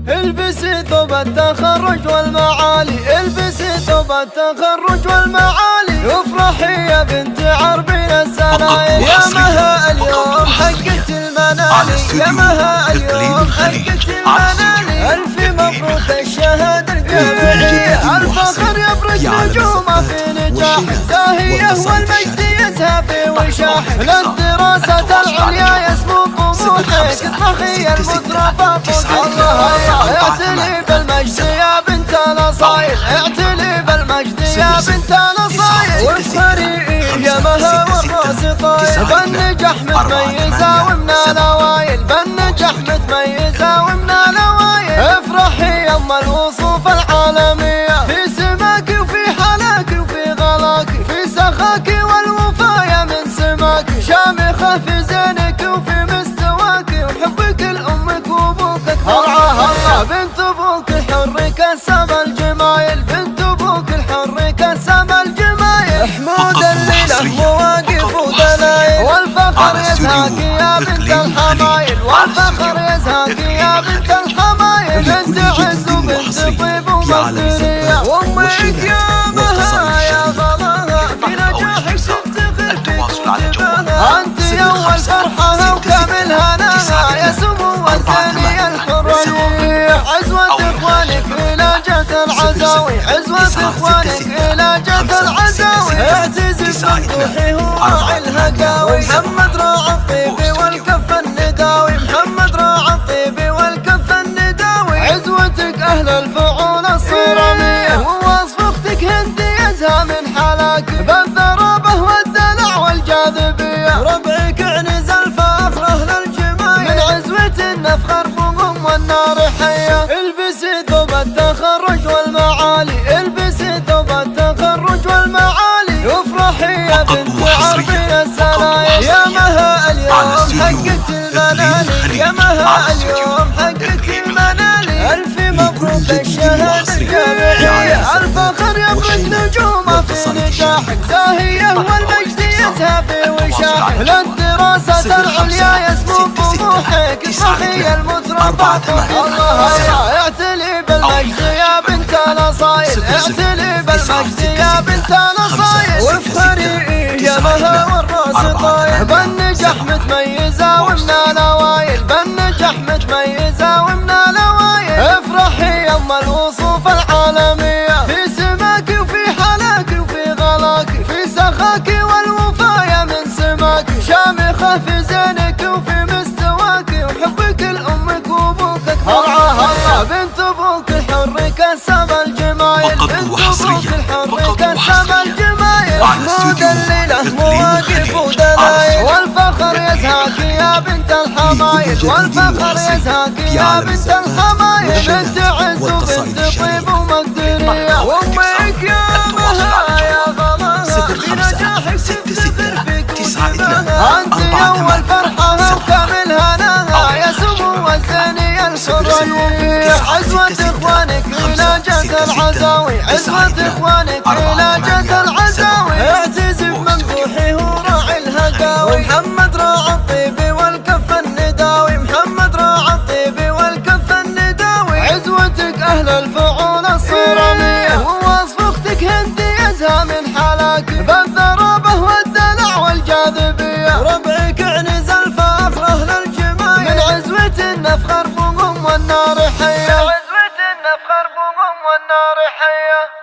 البسي ثوب التخرج والمعالي، البسي ثوب التخرج والمعالي، وافرحي يا بنت عربين السلايل، يا مها اليوم حقت المنالي، يا مها اليوم حقت المنالي، ألف مبروك الشهادة الجامعية، الفخر يبرق نجومه في نجاح، زاهية والمجد يزهى وشاح، للدراسة العليا يسمو طموحك، اطرحي المترفة فوق الله، اعتلي بالمجد يا بنت الاصايل، اعتلي بالمجد يا بنت الاصايل، وافخري يا مها والراس طايل، بالنجاح متميزة ومن الاوائل، بالنجاح متميزة ومن الاوائل، افرحي يا ام الوصوف العالمية، في سماك وفي حلاك وفي غلاك، في سخاك والوفايا من سماك، شامخة في زينك وفي مستواك، وحبك لأمك وابوك الله الله، بنت ابوك الحر كسب الجمايل، بنت ابوك الحر كسب الجمايل، حمود اللي له مواقف ودلايل، والفخر يزهاك يا بنت الحمايل، والفخر يزهاك يا بنت الحمايل، بنت عز وبنت طيب ومقدرية، وامك يا مها يا غلاها، في نجاحك تفتخر بكتبها، انت يا اول فرحها وكامل هناها، يا سمو الثانية الحرية، عزوة اخوانك الى جت العزاوي، عزوة اخوانك الى جت العزاوي، اعتز بمدوحي هو راعي الهقاوي، محمد راعي الطيب والكف النداوي، محمد راعي الطيب والكف النداوي، عزوتك اهل الفعول الصرامية، ووصف اختك هندي يزهى من حلاك، بالذرابة والدلع والجاذبية، ربعك عنز الفخر اهل الجمايل، من عزوة نفخر بهم والنار حية، البسي ثوب التخرج والمعالي، البسي ثوب التخرج والمعالي، وافرحي يا بنت عربين السلايل، يا مها اليوم حقت المنالي، يا مها اليوم حقت المنالي، ألف مبروك الشهادة الجامعية، الفخر يبرق نجومه في نجاحك، زاهية والمجد يزهى وشاح، للدراسة العليا يسمو طموحك، اطرحي المترفة فوق الله، اعتلي بالمجد يا بنت الاصايل، اعتلي بالمجد يا بنت الاصايل، وافخري يا مها والراس طايل، بالنجاح متميزة ومن الاوائل، بالنجاح متميزة ومن الاوائل، افرحي يا ام الوصوف العالمية، في سماك وفي حلاك وفي غلاك، في سخاك والوفايا من سماك، شامخة في زينك وفي مستواك، وحبك لأمك وابوك الله الله، بنت ابوك الحر كسب الجمايل، بنت ابوك الحر كسب الجمايل، حمود اللي له مواقف ودلايل، والفخر يزهاك يا بنت الحمايل، والفخر يزهاك يا بنت الحمايل، بنت عز وبنت طيب ومقدرية، وامك يا مها يا غلاها، في نجاحك تفتخر بكتبها، انت يا اول فرحها وكامل هناها، يا سمو الثانية الحرية، عزوة اخوانك الى جت العزاوي، عزوة اخوانك الى جت العزاوي، اعتز بممدوحي هو راعي الهقاوي، محمد راعي الطيب والكف النداوي، محمد راعي الطيب والكف النداوي، عزوتك اهل الفعول الصرامية، ووصف اختك هندي يزهى من حلاك، بالذرابة والدلع والجاذبية، ربعك عنز الفخر اهل الجمايل، من عزوة نفخر بهم والنار حية، من عزوة نفخر بهم والنار حية.